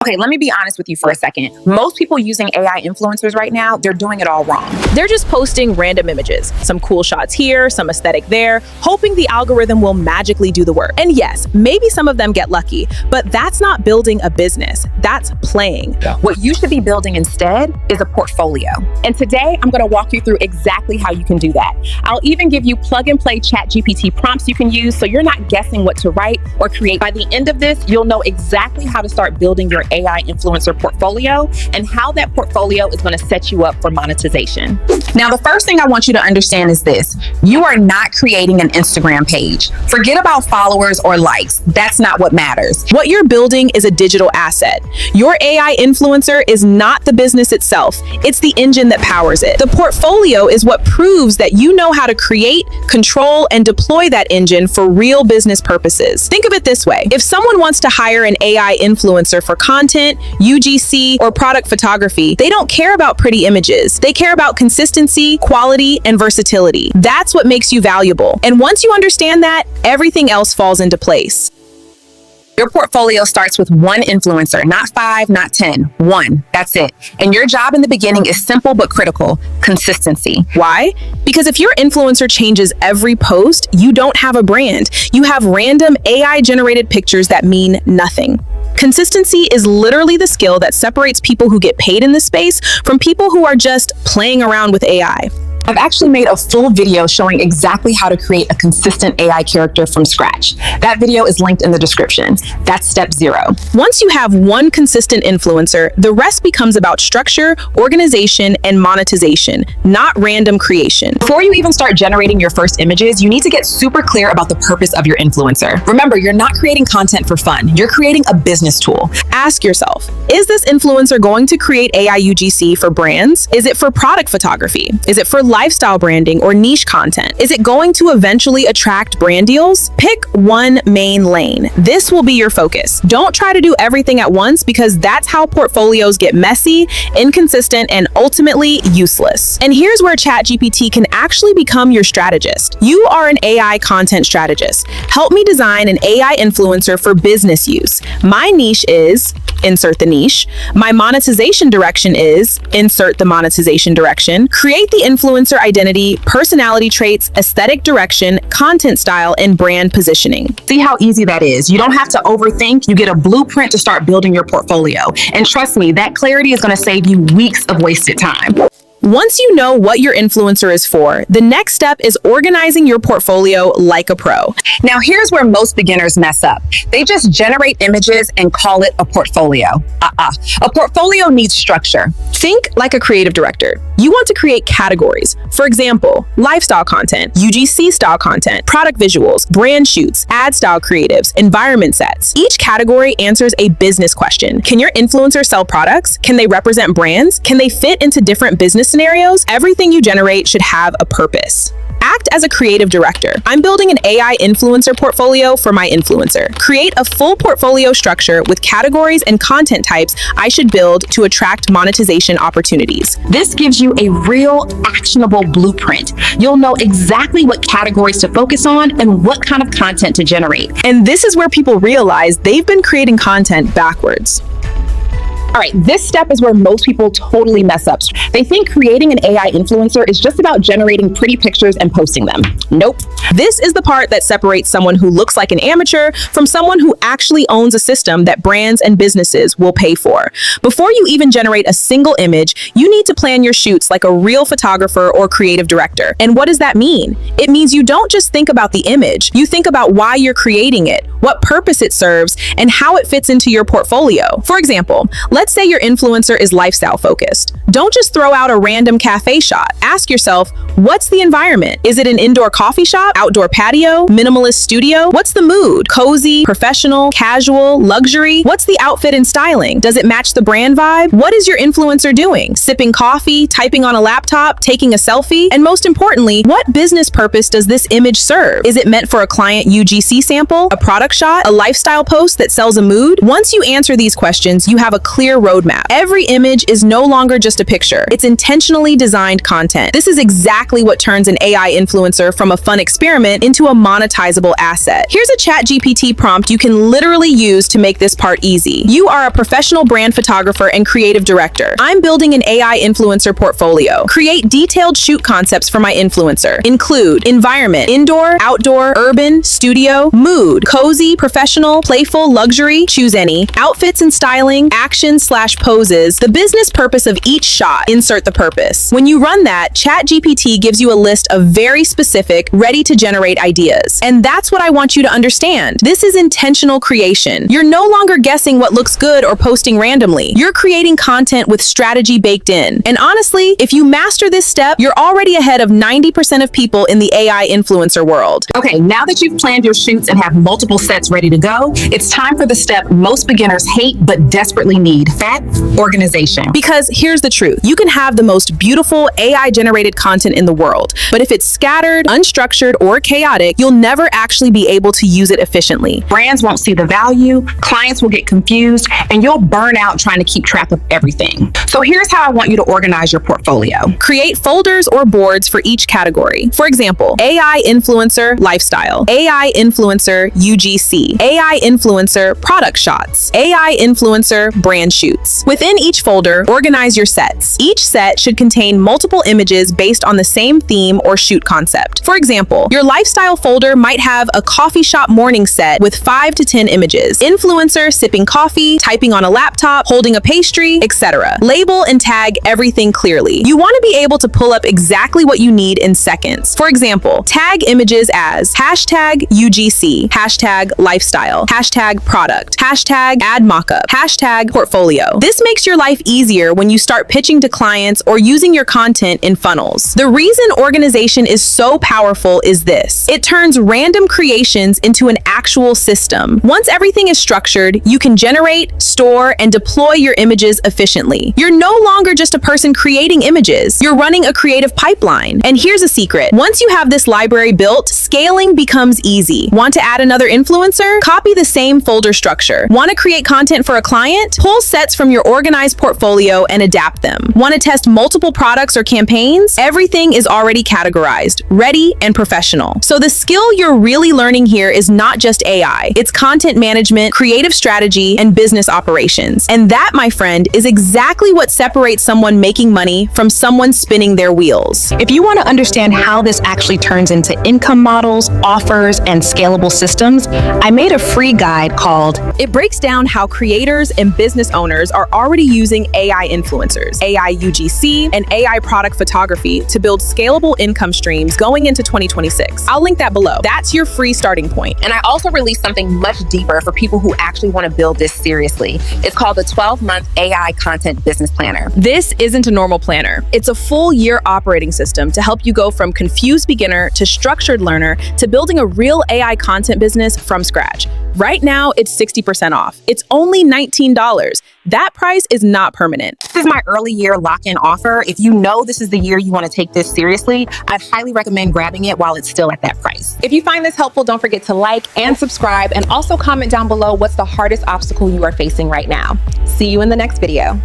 Okay, let me be honest with you for a second. Most people using AI influencers right now, they're doing it all wrong. They're just posting random images, some cool shots here, some aesthetic there, hoping the algorithm will magically do the work. And yes, maybe some of them get lucky, but that's not building a business. That's playing. What you should be building instead is a portfolio. And today, I'm gonna walk you through exactly how you can do that. I'll even give you plug and play ChatGPT prompts you can use so you're not guessing what to write or create. By the end of this, you'll know exactly how to start building your AI influencer portfolio and how that portfolio is going to set you up for monetization. Now, the first thing I want you to understand is this. You are not creating an Instagram page. Forget about followers or likes. That's not what matters. What you're building is a digital asset. Your AI influencer is not the business itself. It's the engine that powers it. The portfolio is what proves that you know how to create, control, and deploy that engine for real business purposes. Think of it this way. If someone wants to hire an AI influencer for content, UGC, or product photography, they don't care about pretty images. They care about consistency, quality, and versatility. That's what makes you valuable. And once you understand that, everything else falls into place. Your portfolio starts with one influencer, not 5, not 10, one. That's it. And your job in the beginning is simple but critical: consistency. Why? Because if your influencer changes every post, you don't have a brand. You have random AI-generated pictures that mean nothing. Consistency is literally the skill that separates people who get paid in this space from people who are just playing around with AI. I've actually made a full video showing exactly how to create a consistent AI character from scratch. That video is linked in the description. That's step 0. Once you have one consistent influencer, the rest becomes about structure, organization, and monetization, not random creation. Before you even start generating your first images, you need to get super clear about the purpose of your influencer. Remember, you're not creating content for fun. You're creating a business tool. Ask yourself, is this influencer going to create AI UGC for brands? Is it for product photography? Is it for lifestyle branding or niche content? Is it going to eventually attract brand deals? Pick one main lane. This will be your focus. Don't try to do everything at once, because that's how portfolios get messy, inconsistent, and ultimately useless. And here's where ChatGPT can actually become your strategist. You are an AI content strategist. Help me design an AI influencer for business use. My niche is, insert the niche. My monetization direction is, insert the monetization direction. Create the influencer identity, personality traits, aesthetic direction, content style, and brand positioning. See how easy that is? You don't have to overthink. You get a blueprint to start building your portfolio. And trust me, that clarity is going to save you weeks of wasted time. Once you know what your influencer is for, the next step is organizing your portfolio like a pro. Now, here's where most beginners mess up. They just generate images and call it a portfolio. A portfolio needs structure. Think like a creative director. You want to create categories. For example, lifestyle content, UGC style content, product visuals, brand shoots, ad style creatives, environment sets. Each category answers a business question. Can your influencer sell products? Can they represent brands? Can they fit into different business scenarios? Everything you generate should have a purpose. Act as a creative director. I'm building an AI influencer portfolio for my influencer. Create a full portfolio structure with categories and content types I should build to attract monetization opportunities. This gives you a real actionable blueprint. You'll know exactly what categories to focus on and what kind of content to generate. And this is where people realize they've been creating content backwards. All right, this step is where most people totally mess up. They think creating an AI influencer is just about generating pretty pictures and posting them. Nope. This is the part that separates someone who looks like an amateur from someone who actually owns a system that brands and businesses will pay for. Before you even generate a single image, you need to plan your shoots like a real photographer or creative director. And what does that mean? It means you don't just think about the image. You think about why you're creating it, what purpose it serves, and how it fits into your portfolio. For example, let's say your influencer is lifestyle focused. Don't just throw out a random cafe shot. Ask yourself, what's the environment? Is it an indoor coffee shop, outdoor patio, minimalist studio? What's the mood? Cozy, professional, casual, luxury? What's the outfit and styling? Does it match the brand vibe? What is your influencer doing? Sipping coffee, typing on a laptop, taking a selfie? And most importantly, what business purpose does this image serve? Is it meant for a client UGC sample, a product shot, a lifestyle post that sells a mood? Once you answer these questions, you have a clear roadmap. Every image is no longer just just a picture. It's intentionally designed content. This is exactly what turns an AI influencer from a fun experiment into a monetizable asset. Here's a ChatGPT prompt you can literally use to make this part easy. You are a professional brand photographer and creative director. I'm building an AI influencer portfolio. Create detailed shoot concepts for my influencer. Include environment, indoor, outdoor, urban, studio, mood, cozy, professional, playful, luxury, choose any, outfits and styling, action/poses, the business purpose of each shot, insert the purpose. When you run that, ChatGPT gives you a list of very specific, ready-to-generate ideas. And that's what I want you to understand. This is intentional creation. You're no longer guessing what looks good or posting randomly. You're creating content with strategy baked in. And honestly, if you master this step, you're already ahead of 90% of people in the AI influencer world. Okay, now that you've planned your shoots and have multiple sets ready to go, it's time for the step most beginners hate but desperately need: that organization. Because here's the truth. You can have the most beautiful AI-generated content in the world, but if it's scattered, unstructured, or chaotic, you'll never actually be able to use it efficiently. Brands won't see the value, clients will get confused, and you'll burn out trying to keep track of everything. So here's how I want you to organize your portfolio. Create folders or boards for each category. For example, AI influencer lifestyle, AI influencer UGC, AI influencer product shots, AI influencer brand shoots. Within each folder, organize your sets. Each set should contain multiple images based on the same theme or shoot concept. For example, your lifestyle folder might have a coffee shop morning set with 5 to 10 images, influencer sipping coffee, typing on a laptop, holding a pastry, etc. Label and tag everything clearly. You want to be able to pull up exactly what you need in seconds. For example, tag images as hashtag UGC, hashtag lifestyle, hashtag product, hashtag ad mockup, hashtag portfolio. This makes your life easier when you start pitching to clients or using your content in funnels. The reason organization is so powerful is this: it turns random creations into an actual system. Once everything is structured, you can generate, store, and deploy your images efficiently. You're no longer just a person creating images. You're running a creative pipeline. And here's a secret. Once you have this library built, scaling becomes easy. Want to add another influencer? Copy the same folder structure. Want to create content for a client? Pull sets from your organized portfolio and adapt them. Want to test multiple products or campaigns? Everything is already categorized, ready, and professional. So the skill you're really learning here is not just AI. It's content management, creative strategy, and business operations. And that, my friend, is exactly what separates someone making money from someone spinning their wheels. If you want to understand how this actually turns into income models, offers, and scalable systems, I made a free guide called It breaks down how creators and business owners are already using AI influencers, AI UGC, and AI product photography to build scalable income streams going into 2026. I'll link that below. That's your free starting point. And I also released something much deeper for people who actually want to build this seriously. It's called the 12-month AI Content Business Planner. This isn't a normal planner. It's a full year operating system to help you go from confused beginner to structured learner to building a real AI content business from scratch. Right now, it's 60% off. It's only $19. That price is not permanent. This is my early year lock-in offer. If you know this is the year you want to take this seriously, I'd highly recommend grabbing it while it's still at that price. If you find this helpful, don't forget to like and subscribe, and also comment down below what's the hardest obstacle you are facing right now. See you in the next video.